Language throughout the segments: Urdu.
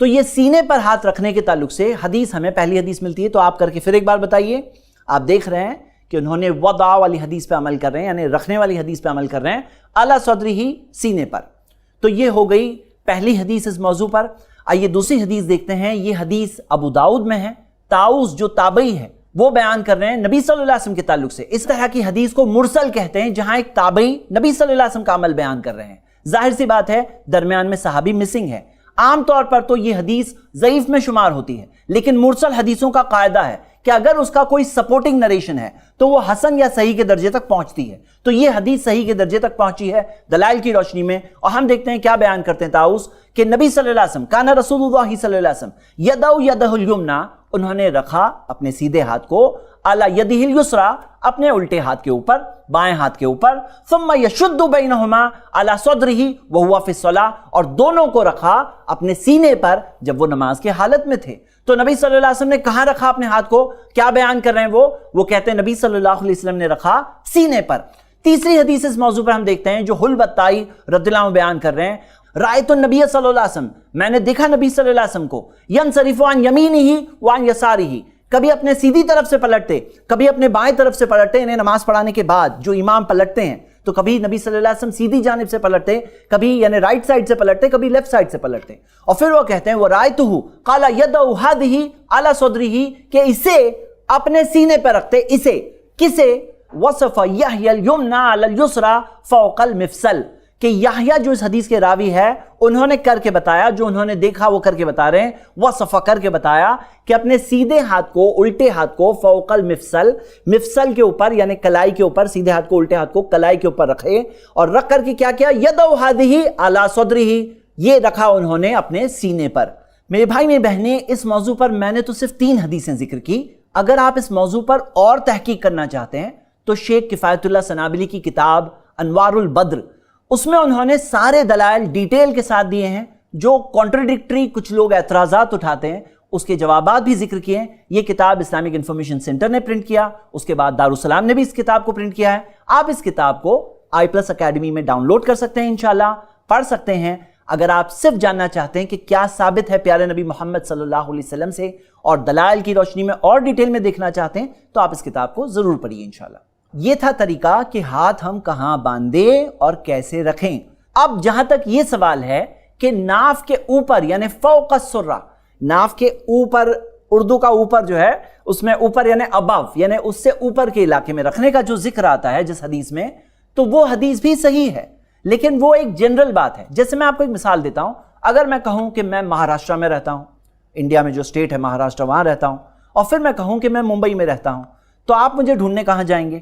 تو یہ سینے پر ہاتھ رکھنے کے تعلق سے حدیث ہمیں پہلی حدیث ملتی ہے، تو آپ کر کے پھر ایک بار بتائیے۔ آپ دیکھ رہے ہیں کہ انہوں نے وضع والی حدیث پہ عمل کر رہے ہیں، یعنی رکھنے والی حدیث پہ عمل کر رہے ہیں، علی صدرہ، سینے پر۔ تو یہ ہو گئی پہلی حدیث اس موضوع پر۔ آئیے دوسری حدیث دیکھتے ہیں۔ یہ حدیث ابو داؤد میں ہے، طاؤس جو تابعی ہے وہ بیان کر رہے ہیں نبی صلی اللہ علیہ وسلم کے تعلق سے۔ اس طرح کی حدیث کو مرسل کہتے ہیں، جہاں ایک تابعی نبی صلی اللہ علیہ وسلم کا عمل بیان کر رہے ہیں۔ ظاہر سی بات ہے درمیان میں صحابی مسنگ ہے۔ عام طور پر تو یہ حدیث ضعیف میں شمار ہوتی ہے، لیکن مرسل حدیثوں کا قاعدہ ہے کہ اگر اس کا کوئی سپورٹنگ نریشن ہے تو وہ حسن یا صحیح کے درجے تک پہنچتی ہے۔ تو یہ حدیث صحیح کے درجے تک پہنچی ہے دلائل کی روشنی میں، اور ہم دیکھتے ہیں کیا بیان کرتے ہیں طاؤس کہ نبی صلی اللہ علیہ وسلم، کان رسول اللہ صلی اللہ علیہ وسلم یدعو یدہ الیمنی، انہوں نے رکھا اپنے سیدھے ہاتھ کو، علی یدہ الیسری، اپنے الٹے ہاتھ کے اوپر، بائیں ہاتھ کے اوپر، ثم یشد بینہما علی صدرہ وہو فی الصلاۃ، اور دونوں کو رکھا اپنے سینے پر جب وہ نماز کے حالت میں تھے۔ تو نبی صلی اللہ علیہ وسلم نے کہاں رکھا اپنے ہاتھ کو؟ کیا بیان کر رہے ہیں وہ کہتے ہیں نبی صلی اللہ علیہ وسلم نے رکھا سینے پر۔ تیسری حدیث اس موضوع پر ہم دیکھتے ہیں جو حلب الطائی رضی اللہ عنہ بیان کر رہے ہیں، رأیت النبی صلی اللہ علیہ وسلم، میں نے دیکھا نبی صلی اللہ علیہ وسلم کو، ینصرف عن یمینہ وعن یسارہ، کبھی اپنے سیدھی طرف سے پلٹتے، کبھی اپنے بائیں طرف سے پلٹتے، انہیں نماز پڑھانے کے بعد جو امام پلٹتے ہیں تو کبھی نبی صلی اللہ علیہ وسلم سیدھی جانب سے پلٹتے، کبھی یعنی رائٹ سائڈ سے پلٹتے، کبھی لیفٹ سائڈ سے پلٹتے، اور پھر وہ کہتے ہیں وَرَأَيْتُهُ قَالَ يَدَعُ هَذِهِ عَلَى صَدْرِهِ، کہ اسے اپنے سینے پر رکھتے، اسے کسے؟ وَصَفَ يَحْيَى الْيُمْنَى عَلَى الْيُسْرَى فَوْقَ الْمِفْصَلِ، کہ یحییٰ جو اس حدیث کے راوی ہے انہوں نے کر کے بتایا، جو انہوں نے دیکھا وہ کر کے بتا رہے ہیں، وصف کر کے بتایا کہ اپنے سیدھے ہاتھ کو، الٹے ہاتھ کو، فوق المفصل، مفصل کے اوپر یعنی کلائی کے اوپر، سیدھے ہاتھ کو الٹے ہاتھ کو کلائی کے اوپر رکھے، اور رکھ کر کے کیا کیا؟ یدعو ہذہ علی صدرہ، یہ رکھا انہوں نے اپنے سینے پر۔ میرے بھائی میری بہنیں، اس موضوع پر میں نے تو صرف 3 حدیثیں ذکر کی۔ اگر آپ اس موضوع پر اور تحقیق کرنا چاہتے ہیں تو شیخ کفایت اللہ سنابلی کی کتاب انوار البدر، اس میں انہوں نے سارے دلائل ڈیٹیل کے ساتھ دیے ہیں، جو کانٹرڈکٹری کچھ لوگ اعتراضات اٹھاتے ہیں اس کے جوابات بھی ذکر کیے ہیں۔ یہ کتاب اسلامک انفارمیشن سینٹر نے پرنٹ کیا، اس کے بعد دارالسلام نے بھی اس کتاب کو پرنٹ کیا ہے۔ آپ اس کتاب کو i+ اکیڈمی میں ڈاؤن لوڈ کر سکتے ہیں، انشاءاللہ پڑھ سکتے ہیں۔ اگر آپ صرف جاننا چاہتے ہیں کہ کیا ثابت ہے پیارے نبی محمد صلی اللہ علیہ وسلم سے، اور دلائل کی روشنی میں اور ڈیٹیل میں دیکھنا چاہتے ہیں، تو آپ اس کتاب کو ضرور پڑھیے انشاءاللہ۔ یہ تھا طریقہ کہ ہاتھ ہم کہاں باندھیں اور کیسے رکھیں۔ اب جہاں تک یہ سوال ہے کہ ناف کے اوپر یعنی فوق السرہ، ناف کے اوپر، اردو کا اوپر جو ہے اس میں اوپر یعنی ابو، یعنی اس سے اوپر کے علاقے میں رکھنے کا جو ذکر آتا ہے جس حدیث میں، تو وہ حدیث بھی صحیح ہے، لیکن وہ ایک جنرل بات ہے۔ جیسے میں آپ کو ایک مثال دیتا ہوں، اگر میں کہوں کہ میں مہاراشٹر میں رہتا ہوں، انڈیا میں جو اسٹیٹ ہے مہاراشٹر، وہاں رہتا ہوں، اور پھر میں کہوں کہ میں ممبئی میں رہتا ہوں، تو آپ مجھے ڈھونڈنے کہاں جائیں گے؟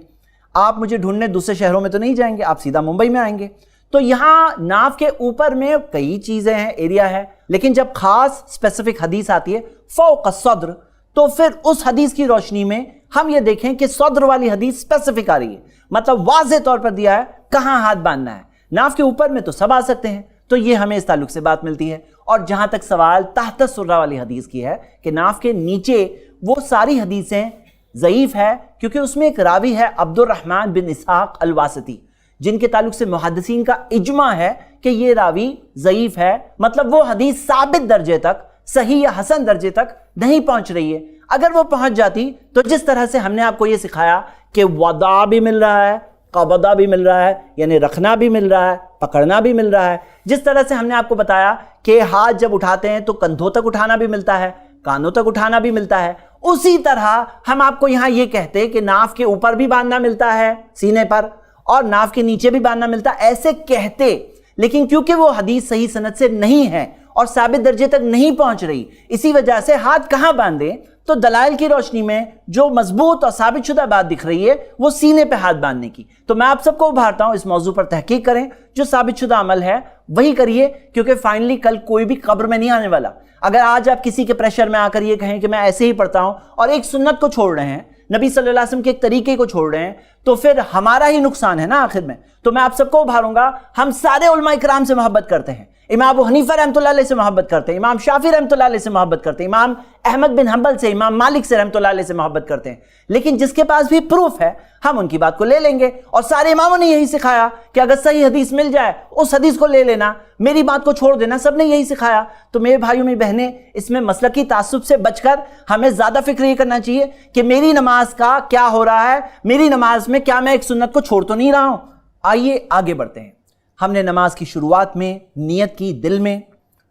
آپ مجھے ڈھونڈنے دوسرے شہروں میں تو نہیں جائیں گے، آپ سیدھا ممبئی میں آئیں گے۔ تو یہاں ناف کے اوپر میں کئی چیزیں ہیں، ایریا ہے، لیکن جب خاص اسپیسیفک حدیث آتی ہے فوق الصدر، تو پھر اس حدیث کی روشنی میں ہم یہ دیکھیں کہ صدر والی حدیث اسپیسیفک آ رہی ہے، مطلب واضح طور پر دیا ہے کہاں ہاتھ باندھنا ہے۔ ناف کے اوپر میں تو سب آ سکتے ہیں، تو یہ ہمیں اس تعلق سے بات ملتی ہے۔ اور جہاں تک سوال تحت السرہ والی حدیث کی ہے کہ ناف کے نیچے، وہ ساری حدیثیں ضعیف ہے، کیونکہ اس میں ایک راوی ہے عبد الرحمن بن اسحاق الواسطی، جن کے تعلق سے محدثین کا اجماع ہے کہ یہ راوی ضعیف ہے، مطلب وہ حدیث ثابت درجے تک، صحیح یا حسن درجے تک نہیں پہنچ رہی ہے۔ اگر وہ پہنچ جاتی تو جس طرح سے ہم نے آپ کو یہ سکھایا کہ وضع بھی مل رہا ہے، قبضہ بھی مل رہا ہے، یعنی رکھنا بھی مل رہا ہے، پکڑنا بھی مل رہا ہے، جس طرح سے ہم نے آپ کو بتایا کہ ہاتھ جب اٹھاتے ہیں تو کندھوں تک اٹھانا بھی ملتا ہے، کانوں تک اٹھانا بھی ملتا ہے، اسی طرح ہم آپ کو یہاں یہ کہتے کہ ناف کے اوپر بھی باندھنا ملتا ہے سینے پر، اور ناف کے نیچے بھی باندھنا ملتا ہے، ایسے کہتے، لیکن کیونکہ وہ حدیث صحیح سند سے نہیں ہے اور ثابت درجے تک نہیں پہنچ رہی، اسی وجہ سے ہاتھ کہاں باندھے؟ تو دلائل کی روشنی میں جو مضبوط اور ثابت شدہ بات دکھ رہی ہے وہ سینے پہ ہاتھ باندھنے کی۔ تو میں آپ سب کو ابھارتا ہوں اس موضوع پر تحقیق کریں، جو ثابت شدہ عمل ہے وہی کریے، کیونکہ فائنلی کل کوئی بھی قبر میں نہیں آنے والا۔ اگر آج آپ کسی کے پریشر میں آ کر یہ کہیں کہ میں ایسے ہی پڑھتا ہوں اور ایک سنت کو چھوڑ رہے ہیں، نبی صلی اللہ علیہ وسلم کے ایک طریقے کو چھوڑ رہے ہیں، تو پھر ہمارا ہی نقصان ہے نا آخر میں۔ تو میں آپ سب کو ابھاروں گا، ہم سارے علماء کرام سے محبت کرتے ہیں، امام ابو حنیفہ رحمۃ اللہ علیہ سے محبت کرتے ہیں، امام شافعی رحمۃ اللہ علیہ سے محبت کرتے ہیں، امام احمد بن حنبل سے، امام مالک سے رحمۃ اللہ علیہ سے محبت کرتے ہیں، لیکن جس کے پاس بھی پروف ہے ہم ان کی بات کو لے لیں گے۔ اور سارے اماموں نے یہی سکھایا کہ اگر صحیح حدیث مل جائے اس حدیث کو لے لینا، میری بات کو چھوڑ دینا، سب نے یہی سکھایا۔ تو میرے بھائیوں میری بہنیں، اس میں مسلکی تعصب سے بچ کر ہمیں زیادہ فکر یہ کرنا چاہیے کہ میری نماز کا کیا ہو رہا ہے، میری نماز میں کیا میں ایک سنت کو چھوڑ تو نہیں رہا ہوں۔ آئیے آگے بڑھتے ہیں۔ ہم نے نماز کی شروعات میں نیت کی دل میں،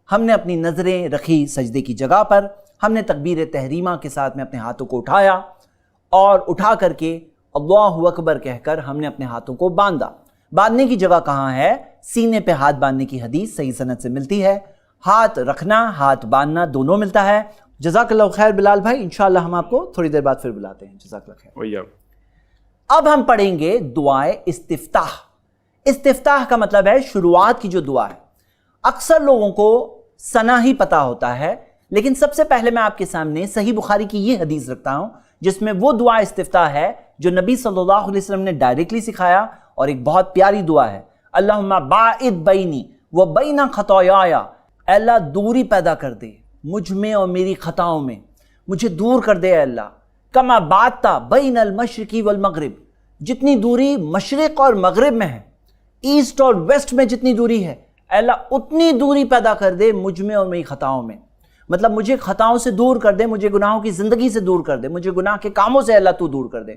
ہم نے اپنی نظریں رکھی سجدے کی جگہ پر، ہم نے تکبیر تحریمہ کے ساتھ میں اپنے ہاتھوں کو اٹھایا اور اٹھا کر کے اللہ اکبر کہہ کر ہم نے اپنے ہاتھوں کو باندھا۔ باندھنے کی جگہ کہاں ہے؟ سینے پہ ہاتھ باندھنے کی حدیث صحیح سند سے ملتی ہے۔ ہاتھ رکھنا، ہاتھ باندھنا دونوں ملتا ہے۔ جزاک اللہ خیر بلال بھائی، انشاءاللہ ہم آپ کو تھوڑی دیر بعد پھر بلاتے ہیں۔ جزاک اللہ خیر۔ اب ہم پڑھیں گے دعائے استفتاح۔ استفتاح کا مطلب ہے شروعات کی جو دعا ہے۔ اکثر لوگوں کو ثنا ہی پتا ہوتا ہے، لیکن سب سے پہلے میں آپ کے سامنے صحیح بخاری کی یہ حدیث رکھتا ہوں جس میں وہ دعا استفتاح ہے جو نبی صلی اللہ علیہ وسلم نے ڈائریکٹلی سکھایا، اور ایک بہت پیاری دعا ہے، اللہم باعد بینی و بین خطایایا، اے اللہ دوری پیدا کر دے مجھ میں اور میری خطاؤں میں، مجھے دور کر دے اے اللہ، کما بعدتا بین المشرقی والمغرب، جتنی دوری مشرق اور مغرب میں ہے، ایسٹ اور ویسٹ میں جتنی دوری ہے، اے اللہ اتنی دوری پیدا کر دے مجھ میں اور میری خطاؤں میں۔ مطلب مجھے خطاؤں سے دور کر دے، مجھے گناہوں کی زندگی سے دور کر دے، مجھے گناہ کے کاموں سے اللہ تو دور کر دے۔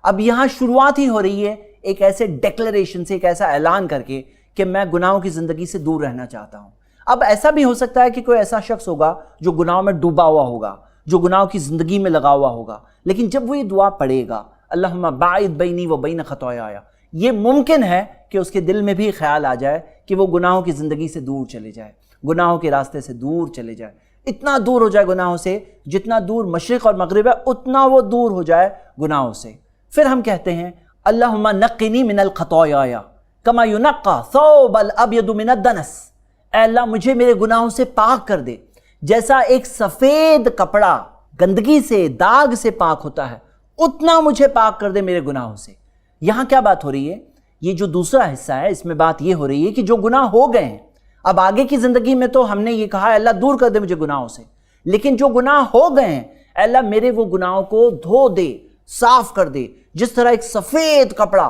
اب یہاں شروعات ہی ہو رہی ہے ایک ایسے ڈیکلریشن سے، ایک ایسا اعلان کر کے کہ میں گناہوں کی زندگی سے دور رہنا چاہتا ہوں۔ اب ایسا بھی ہو سکتا ہے کہ کوئی ایسا شخص ہوگا جو گناہوں میں ڈوبا ہوا ہوگا، جو گناہوں کی زندگی میں لگا ہوا ہوگا، لیکن جب وہ یہ دعا پڑھے گا اللہم باعد بینی و بین خطایا، یہ ممکن ہے کہ اس کے دل میں بھی خیال آ جائے کہ وہ گناہوں کی زندگی سے دور چلے جائے، گناہوں کے راستے سے دور چلے جائے، اتنا دور ہو جائے گناہوں سے، جتنا دور مشرق اور مغرب ہے اتنا وہ دور ہو جائے گناہوں سے۔ پھر ہم کہتے ہیں اللہم نقنی من الخطایا کما ینقی ثوب الابیض من الدنس، اے اللہ مجھے میرے گناہوں سے پاک کر دے، جیسا ایک سفید کپڑا گندگی سے، داغ سے پاک ہوتا ہے، اتنا مجھے پاک کر دے میرے گناہوں سے۔ یہاں کیا بات ہو رہی ہے؟ یہ جو دوسرا حصہ ہے اس میں بات یہ ہو رہی ہے کہ جو گناہ ہو گئے ہیں، اب آگے کی زندگی میں تو ہم نے یہ کہا اللہ دور کر دے مجھے گناہوں سے، لیکن جو گناہ ہو گئے ہیں اللہ میرے وہ گناہوں کو دھو دے، صاف کر دے، جس طرح ایک سفید کپڑا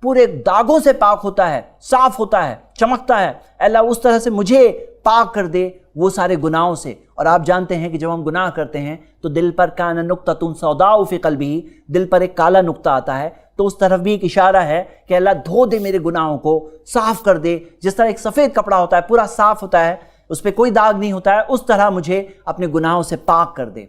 پورے داغوں سے پاک ہوتا ہے، صاف ہوتا ہے، چمکتا ہے، اللہ اس طرح سے مجھے پاک کر دے وہ سارے گناہوں سے۔ اور آپ جانتے ہیں کہ جب ہم گناہ کرتے ہیں تو دل پر کان نقطۃ سوداء فی قلبہ، دل پر ایک کالا نقطہ آتا ہے، تو اس طرف بھی ایک اشارہ ہے کہ اللہ دھو دے میرے گناہوں کو، صاف کر دے، جس طرح ایک سفید کپڑا ہوتا ہے پورا صاف ہوتا ہے، اس پہ کوئی داغ نہیں ہوتا ہے، اس طرح مجھے اپنے گناہوں سے پاک کر دے۔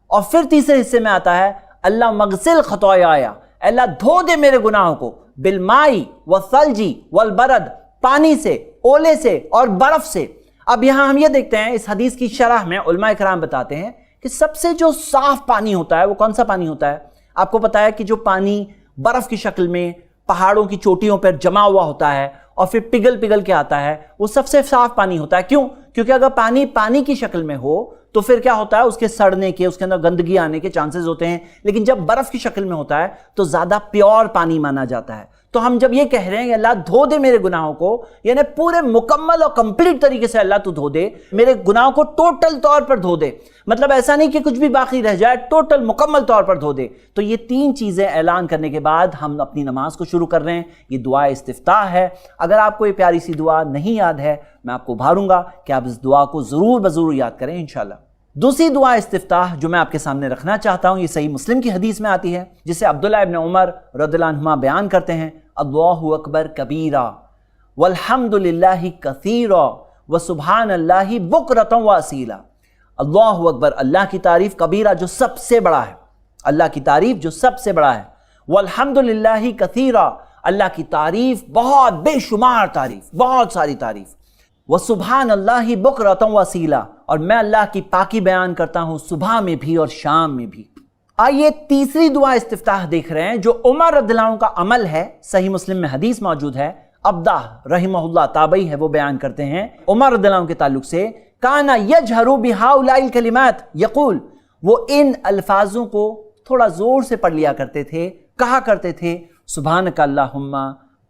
اور پھر تیسرے حصے میں آتا ہے اللہ مغسل خطایا، اللہ دھو دے میرے گناہوں کو بالماء والثلج والبرد، پانی سے، اولے سے اور برف سے۔ اب یہاں ہم یہ دیکھتے ہیں اس حدیث کی شرح میں علماء کرام بتاتے ہیں کہ سب سے جو صاف پانی ہوتا ہے وہ کون سا پانی ہوتا ہے؟ آپ کو پتا ہے کہ جو پانی برف کی شکل میں پہاڑوں کی چوٹیوں پر جمع ہوا ہوتا ہے اور پھر پگھل پگھل کے آتا ہے، وہ سب سے صاف پانی ہوتا ہے۔ کیوں؟ کیونکہ اگر پانی کی شکل میں ہو تو پھر کیا ہوتا ہے، اس کے سڑنے کے، اس کے اندر گندگی آنے کے چانسز ہوتے ہیں، لیکن جب برف کی شکل میں ہوتا ہے تو زیادہ پیور پانی مانا جاتا ہے۔ تو ہم جب یہ کہہ رہے ہیں کہ اللہ دھو دے میرے گناہوں کو، یعنی پورے مکمل اور کمپلیٹ طریقے سے اللہ تو دھو دے میرے گناہوں کو، ٹوٹل طور پر دھو دے، مطلب ایسا نہیں کہ کچھ بھی باقی رہ جائے، ٹوٹل مکمل طور پر دھو دے۔ تو یہ تین چیزیں اعلان کرنے کے بعد ہم اپنی نماز کو شروع کر رہے ہیں۔ یہ دعا استفتاح ہے۔ اگر آپ کو یہ پیاری سی دعا نہیں یاد ہے، میں آپ کو ابھاروں گا کہ آپ اس دعا کو ضرور بضرور یاد کریں انشاءاللہ۔ دوسری دعا استفتاح جو میں آپ کے سامنے رکھنا چاہتا ہوں، یہ صحیح مسلم کی حدیث میں آتی ہے، جسے عبداللہ ابن عمر رضی اللہ عنہما بیان کرتے ہیں، اللہ اکبر کبیرا والحمد للہ کثیرا وسبحان اللہ بکرۃ واصیلا۔ اللہ اکبر، اللہ کی تعریف، کبیرہ جو سب سے بڑا ہے، اللہ کی تعریف جو سب سے بڑا ہے، والحمد للہ کثیرا، اللہ کی تعریف بہت بے شمار تعریف، بہت ساری تعریف، وسبحان اللہ بکرۃ واصیلا، اور میں اللہ کی پاکی بیان کرتا ہوں صبح میں بھی اور شام میں بھی۔ آئیے تیسری دعا استفتاح دیکھ رہے ہیں جو عمر رضی اللہ عنہ کا عمل ہے، صحیح مسلم میں حدیث موجود ہے، عبدہ رحمہ اللہ تابعی ہے، وہ بیان کرتے ہیں عمر رضی اللہ عنہ کے تعلق سے، کانا یجہر بہؤلاء الکلمات، یقول، وہ ان الفاظوں کو تھوڑا زور سے پڑھ لیا کرتے تھے، کہا کرتے تھے، سبحانک اللہم،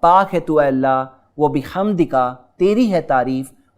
پاک ہے تو اے اللہ، و بحمدک، تیری ہے تعریف،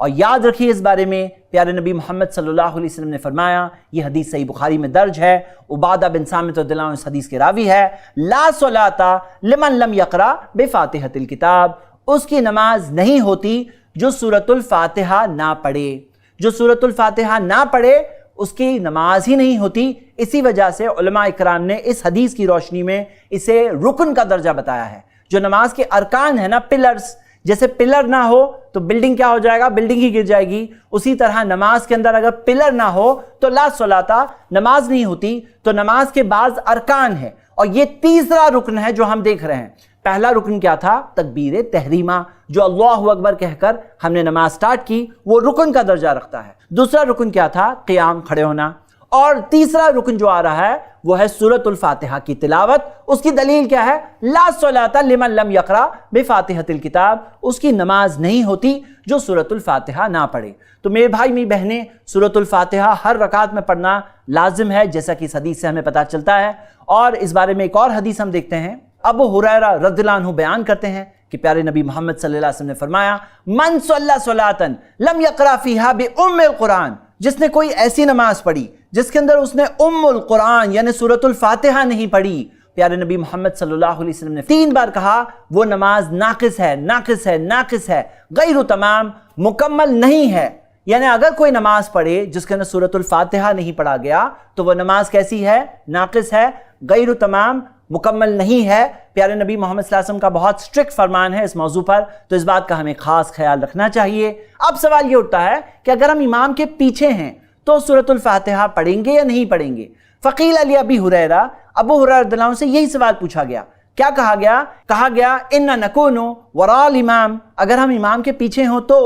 اور یاد رکھیے اس بارے میں پیارے نبی محمد صلی اللہ علیہ وسلم نے فرمایا، یہ حدیث صحیح بخاری میں درج ہے، عبادہ بن صامت رضی اللہ عنہ اس حدیث کے راوی ہے، لا صلاۃ لمن لم یقرأ بفاتحۃ الکتاب، اس کی نماز نہیں ہوتی جو سورۃ الفاتحہ نہ پڑھے، جو سورۃ الفاتحہ نہ پڑھے اس کی نماز ہی نہیں ہوتی۔ اسی وجہ سے علماء اکرام نے اس حدیث کی روشنی میں اسے رکن کا درجہ بتایا ہے۔ جو نماز کے ارکان ہیں نا، پلرز، جیسے پلر نہ ہو تو بلڈنگ کیا ہو جائے گا؟ بلڈنگ ہی گر جائے گی۔ اسی طرح نماز کے اندر اگر پلر نہ ہو تو لا صلاۃ، نماز نہیں ہوتی۔ تو نماز کے بعض ارکان ہیں، اور یہ تیسرا رکن ہے جو ہم دیکھ رہے ہیں۔ پہلا رکن کیا تھا؟ تکبیر تحریمہ، جو اللہ اکبر کہہ کر ہم نے نماز سٹارٹ کی، وہ رکن کا درجہ رکھتا ہے۔ دوسرا رکن کیا تھا؟ قیام، کھڑے ہونا۔ اور تیسرا رکن جو آ رہا ہے وہ ہے سورۃ الفاتحہ کی تلاوت۔ اس کی دلیل کیا ہے؟ لا صلاۃ لمن لم یقرأ بفاتحۃ الکتاب، اس کی نماز نہیں ہوتی جو سورۃ الفاتحہ نہ پڑھے۔ تو میرے بھائی میری بہنیں، سورۃ الفاتحہ ہر رکعت میں پڑھنا لازم ہے، جیسا کہ اس حدیث سے ہمیں پتہ چلتا ہے۔ اور اس بارے میں ایک اور حدیث ہم دیکھتے ہیں، ابو ہریرہ رضی اللہ عنہ بیان کرتے ہیں کہ پیارے نبی محمد صلی اللہ علیہ وسلم نے فرمایا، من صلی صلاۃ لم یقرأ فیہا بأم القرآن، جس نے کوئی ایسی نماز پڑھی جس کے اندر اس نے ام القرآن یعنی سورۃ الفاتحہ نہیں پڑھی، پیارے نبی محمد صلی اللہ علیہ وسلم نے 3 بار کہا، وہ نماز ناقص ہے، ناقص ہے، ناقص ہے، غیر تمام، مکمل نہیں ہے۔ یعنی اگر کوئی نماز پڑھے جس کے اندر سورۃ الفاتحہ نہیں پڑھا گیا تو وہ نماز کیسی ہے؟ ناقص ہے، غیر تمام، مکمل نہیں ہے۔ پیارے نبی محمد صلی اللہ علیہ وسلم کا بہت سٹرکٹ فرمان ہے اس موضوع پر، تو اس بات کا ہمیں خاص خیال رکھنا چاہیے۔ اب سوال یہ اٹھتا ہے کہ اگر ہم امام کے پیچھے ہیں تو سورۃ الفاتحہ پڑھیں گے یا نہیں پڑھیں گے؟ فقیل علی ابی ہریرہ، ابو ہریرہ رضی اللہ عنہ سے یہی سوال پوچھا گیا۔ کیا کہا گیا؟ کہا گیا ان نکون وراء الامام، اگر ہم امام کے پیچھے ہوں تو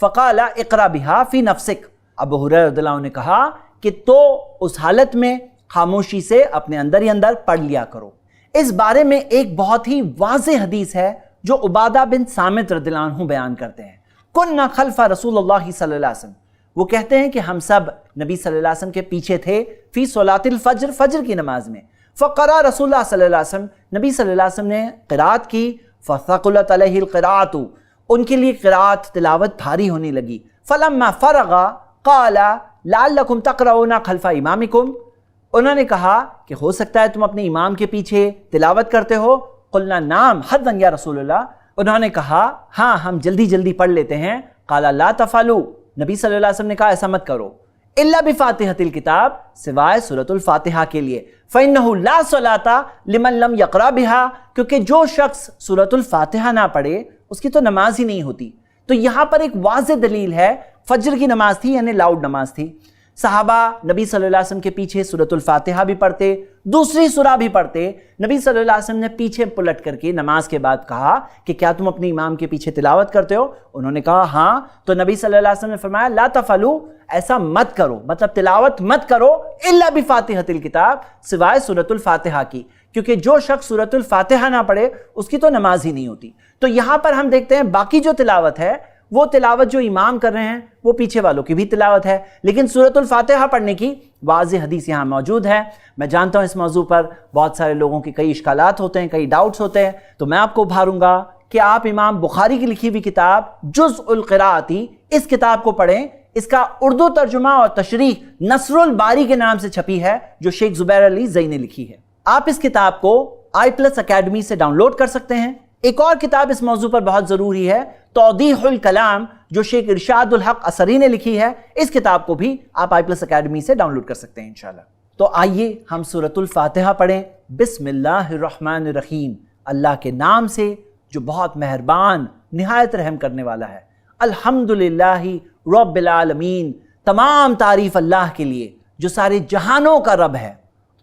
فقال اقرأ بها فی نفسک، ابو ہریرہ رضی اللہ عنہ نے کہا کہ تو اس حالت میں خاموشی سے اپنے اندر ہی اندر پڑھ لیا کرو۔ اس بارے میں ایک بہت ہی واضح حدیث ہے جو عبادہ بن صامت رضی اللہ عنہ بیان کرتے ہیں، کننا خلف رسول اللہ صلی اللہ علیہ وسلم، وہ کہتے ہیں کہ ہم سب نبی صلی اللہ علیہ وسلم کے پیچھے تھے، فی صلاۃ الفجر، فجر کی نماز میں، فقرأ رسول اللہ صلی اللہ علیہ وسلم، نبی صلی اللہ علیہ وسلم نے قرات کی، فثقلت علیہ القراءۃ، ان کے لیے قرات تلاوت بھاری ہونے لگی، فلما فرغ قال لعلکم تقرؤون خلف امامکم، انہوں نے کہا کہ ہو سکتا ہے تم اپنے امام کے پیچھے تلاوت کرتے ہو، قلنا نعم حظا یا رسول اللہ، انہوں نے کہا ہاں ہم جلدی جلدی پڑھ لیتے ہیں، قال لا تفعلوا، نبی صلی اللہ علیہ وسلم نے کہا ایسا مت کرو، الا بفاتحۃ الکتاب، سوائے سورۃ الفاتحہ کے لیے، فإنہ لا صلاۃ لمن لم یقرأ بها، کیونکہ جو شخص سورۃ الفاتحہ نہ پڑھے اس کی تو نماز ہی نہیں ہوتی۔ تو یہاں پر ایک واضح دلیل ہے، فجر کی نماز تھی یعنی لاؤڈ نماز تھی، صحابہ نبی صلی اللہ علیہ وسلم کے پیچھے سورۃ الفاتحہ بھی پڑھتے، دوسری سورہ بھی پڑھتے، نبی صلی اللہ علیہ وسلم نے پیچھے پلٹ کر کے نماز کے بعد کہا کہ کیا تم اپنے امام کے پیچھے تلاوت کرتے ہو؟ انہوں نے کہا ہاں، تو نبی صلی اللہ علیہ وسلم نے فرمایا لا تفعلوا، ایسا مت کرو، مطلب تلاوت مت کرو، الا بفاتحۃ الکتاب، سوائے سورۃ الفاتحہ کی، کیونکہ جو شخص سورۃ الفاتحہ نہ پڑھے اس کی تو نماز ہی نہیں ہوتی۔ تو یہاں پر ہم دیکھتے ہیں باقی جو تلاوت ہے وہ تلاوت جو امام کر رہے ہیں وہ پیچھے والوں کی بھی تلاوت ہے، لیکن سورۃ الفاتحہ پڑھنے کی واضح حدیث یہاں موجود ہے۔ میں جانتا ہوں اس موضوع پر بہت سارے لوگوں کی کئی اشکالات ہوتے ہیں، کئی ڈاؤٹس ہوتے ہیں، تو میں آپ کو ابھاروں گا کہ آپ امام بخاری کی لکھی ہوئی کتاب جزء القراءۃ، اس کتاب کو پڑھیں، اس کا اردو ترجمہ اور تشریح نصر الباری کے نام سے چھپی ہے جو شیخ زبیر علی زئی نے لکھی ہے۔ آپ اس کتاب کو iPlus اکیڈمی سے ڈاؤن لوڈ کر سکتے ہیں۔ ایک اور کتاب اس موضوع پر بہت ضروری ہے، توضیح الکلام، جو شیخ ارشاد الحق اثری نے لکھی ہے، اس کتاب کو بھی آپ iPlus اکیڈمی سے ڈاؤن لوڈ کر سکتے ہیں انشاءاللہ۔ تو آئیے ہم سورۃ الفاتحہ پڑھیں۔ بسم اللہ الرحمن الرحیم، اللہ کے نام سے جو بہت مہربان نہایت رحم کرنے والا ہے۔ الحمدللہ رب العالمین، تمام تعریف اللہ کے لیے جو سارے جہانوں کا رب ہے۔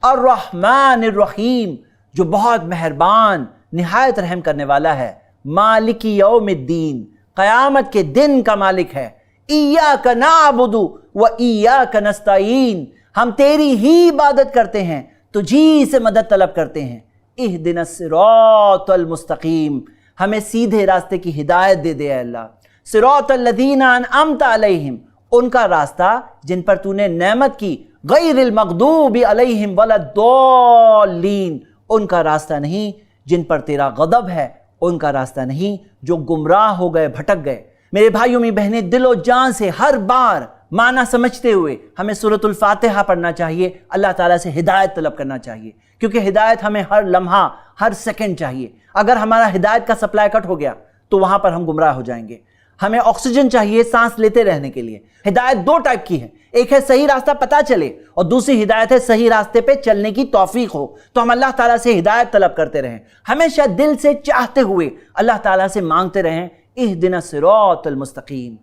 الرحمن الرحیم، جو بہت مہربان نہایت رحم کرنے والا ہے۔ مالک یوم الدین، قیامت کے دن کا مالک ہے۔ ایاک نعبد و ایاک نستعین، ہم تیری ہی عبادت کرتے ہیں، تجھی سے مدد طلب کرتے ہیں۔ اہدنا الصراط المستقیم، ہمیں سیدھے راستے کی ہدایت دے دے اے اللہ۔ صراط الذین انعمت علیہم، ان کا راستہ جن پر تو نے نعمت کی، غیر المغضوب علیہم ولا الضالین، ان کا راستہ نہیں جن پر تیرا غضب ہے، ان کا راستہ نہیں جو گمراہ ہو گئے، بھٹک گئے۔ میرے بھائیوں میں بہنیں، دل و جان سے ہر بار معنی سمجھتے ہوئے ہمیں سورۃ الفاتحہ پڑھنا چاہیے، اللہ تعالیٰ سے ہدایت طلب کرنا چاہیے، کیونکہ ہدایت ہمیں ہر لمحہ ہر سیکنڈ چاہیے۔ اگر ہمارا ہدایت کا سپلائی کٹ ہو گیا تو وہاں پر ہم گمراہ ہو جائیں گے۔ ہمیں آکسیجن چاہیے سانس لیتے رہنے کے لیے۔ ہدایت دو ٹائپ کی ہے، ایک ہے صحیح راستہ پتہ چلے، اور دوسری ہدایت ہے صحیح راستے پہ چلنے کی توفیق ہو۔ تو ہم اللہ تعالیٰ سے ہدایت طلب کرتے رہیں، ہمیشہ دل سے چاہتے ہوئے اللہ تعالیٰ سے مانگتے رہیں، اہدنا الصراط المستقیم۔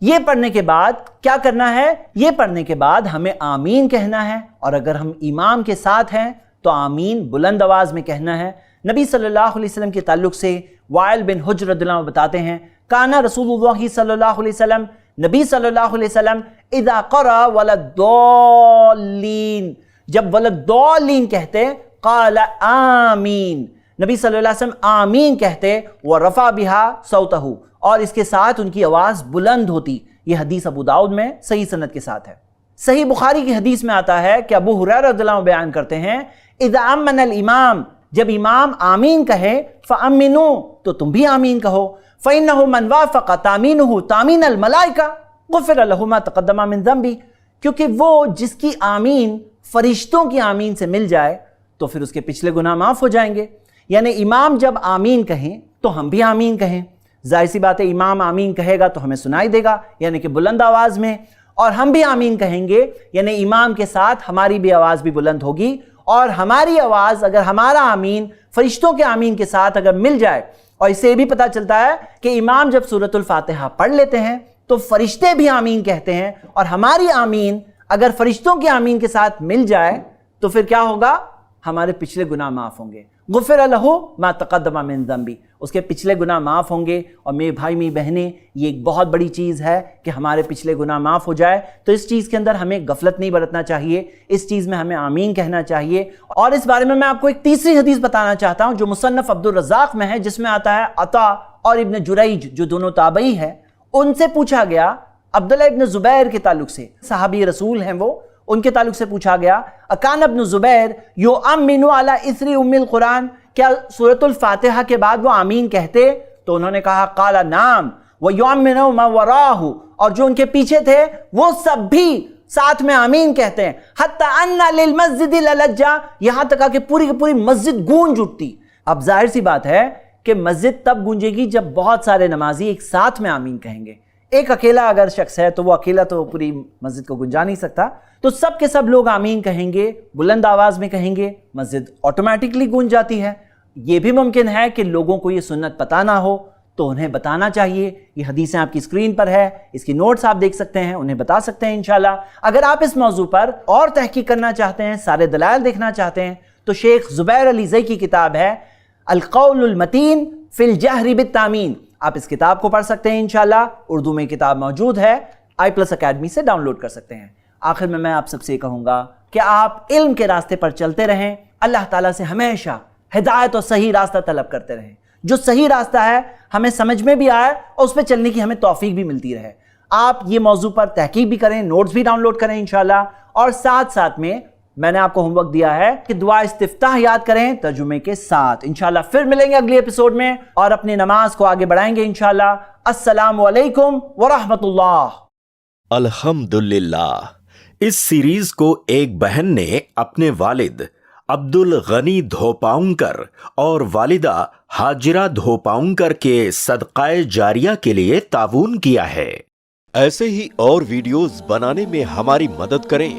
یہ پڑھنے کے بعد کیا کرنا ہے؟ یہ پڑھنے کے بعد ہمیں آمین کہنا ہے، اور اگر ہم امام کے ساتھ ہیں تو آمین بلند آواز میں کہنا ہے۔ نبی صلی اللہ علیہ وسلم کے تعلق سے وائل بن حجر رضی اللہ عنہ بتاتے ہیں، کانا رسول اللہ صلی اللہ علیہ وسلم، نبی صلی اللہ علیہ وسلم اذا قرأ وللضالین، جب وللضالین کہتے قال آمین، نبی صلی اللہ علیہ وسلم آمین کہتے، ورفع بها صوتہ، اور اس کے ساتھ ان کی آواز بلند ہوتی۔ یہ حدیث ابو داؤد میں صحیح سند کے ساتھ ہے۔ صحیح بخاری کی حدیث میں آتا ہے کہ ابو ہریرہ رضی اللہ عنہ بیان کرتے ہیں، اذا امن الامام، جب امام آمین کہے، فامنوا، تو تم بھی آمین کہو، فانه من وافق تامینہ تامین الملائکہ غفر له ما تقدم من ذنبہ، کیونکہ وہ جس کی آمین فرشتوں کی آمین سے مل جائے تو پھر اس کے پچھلے گناہ معاف ہو جائیں گے۔ یعنی امام جب آمین کہیں تو ہم بھی آمین کہیں، ظاہر سی بات ہے امام آمین کہے گا تو ہمیں سنائی دے گا، یعنی کہ بلند آواز میں، اور ہم بھی آمین کہیں گے، یعنی امام کے ساتھ ہماری بھی آواز بھی بلند ہوگی، اور ہماری آواز اگر ہمارا آمین فرشتوں کے آمین کے ساتھ اگر مل جائے، اور اس سے یہ بھی پتہ چلتا ہے کہ امام جب سورۃ الفاتحہ پڑھ لیتے ہیں تو فرشتے بھی آمین کہتے ہیں، اور ہماری آمین اگر فرشتوں کی آمین کے ساتھ مل جائے تو پھر کیا ہوگا؟ ہمارے پچھلے گناہ معاف ہوں گے، غفر لہ ما تقدم من ذنبہ، اس کے پچھلے گناہ معاف ہوں گے۔ اور میرے بھائی میری بہنیں، یہ ایک بہت بڑی چیز ہے کہ ہمارے پچھلے گناہ معاف ہو جائے، تو اس چیز کے اندر ہمیں غفلت نہیں برتنا چاہیے، اس چیز میں ہمیں آمین کہنا چاہیے۔ اور اس بارے میں آپ کو ایک تیسری حدیث بتانا چاہتا ہوں جو مصنف عبد الرزاق میں ہے، جس میں آتا ہے عطا اور ابن جریج جو دونوں تابعی ہیں، ان سے پوچھا گیا، عبداللہ ابن زبیر کے تعلق سے، صحابی رسول ہیں وہ، ان کے تعلق سے پوچھا گیا، اکان ابن زبیر یؤمن علی اثر ام القرآن، کیا سورۃ الفاتحہ کے بعد وہ آمین کہتے؟ تو انہوں نے کہا قال نعم ویؤمن من وراءہ، اور جو ان کے پیچھے تھے وہ سب بھی ساتھ میں آمین کہتے ہیں، حتی ان للمسجد للجا، یہاں تک کہ پوری کی پوری مسجد گونج اٹھتی۔ اب ظاہر سی بات ہے کہ مسجد تب گونجے گی جب بہت سارے نمازی ایک ساتھ میں آمین کہیں گے۔ ایک اکیلا اگر شخص ہے تو وہ اکیلا تو پوری مسجد کو گنجا نہیں سکتا، تو سب کے سب لوگ آمین کہیں گے، بلند آواز میں کہیں گے، مسجد آٹومیٹکلی گونج جاتی ہے۔ یہ بھی ممکن ہے کہ لوگوں کو یہ سنت پتہ نہ ہو تو انہیں بتانا چاہیے۔ یہ حدیثیں آپ کی اسکرین پر ہے، اس کی نوٹس آپ دیکھ سکتے ہیں، انہیں بتا سکتے ہیں انشاءاللہ۔ اگر آپ اس موضوع پر اور تحقیق کرنا چاہتے ہیں، سارے دلائل دیکھنا چاہتے ہیں، تو شیخ زبیر علی زئی کی کتاب ہے القول المتین فی الجہر بالتامین، آپ اس کتاب کو پڑھ سکتے ہیں انشاءاللہ۔ اردو میں کتاب موجود ہے، i+ اکیڈمی سے ڈاؤن لوڈ کر سکتے ہیں۔ آخر میں آپ سب سے کہوں گا کہ آپ علم کے راستے پر چلتے رہیں، اللہ تعالیٰ سے ہمیشہ ہدایت اور صحیح راستہ طلب کرتے رہیں، جو صحیح راستہ ہے ہمیں سمجھ میں بھی آئے اور اس پہ چلنے کی ہمیں توفیق بھی ملتی رہے۔ آپ یہ موضوع پر تحقیق بھی کریں، نوٹس بھی ڈاؤن لوڈ کریں انشاءاللہ، اور ساتھ ساتھ میں نے آپ کو ہوم ورک دیا ہے کہ دعا استفتاح یاد کریں ترجمے کے ساتھ۔ انشاءاللہ پھر ملیں گے اگلی ایپیسوڈ میں اور اپنی نماز کو آگے بڑھائیں گے انشاءاللہ۔ السلام علیکم ورحمۃ اللہ۔ الحمدللہ، اس سیریز کو ایک بہن نے اپنے والد عبد الغنی دھوپاؤنکر اور والدہ ہاجرہ دھوپاؤنکر کے صدقہ جاریہ کے لیے تعاون کیا ہے۔ ایسے ہی اور ویڈیوز بنانے میں ہماری مدد کریں۔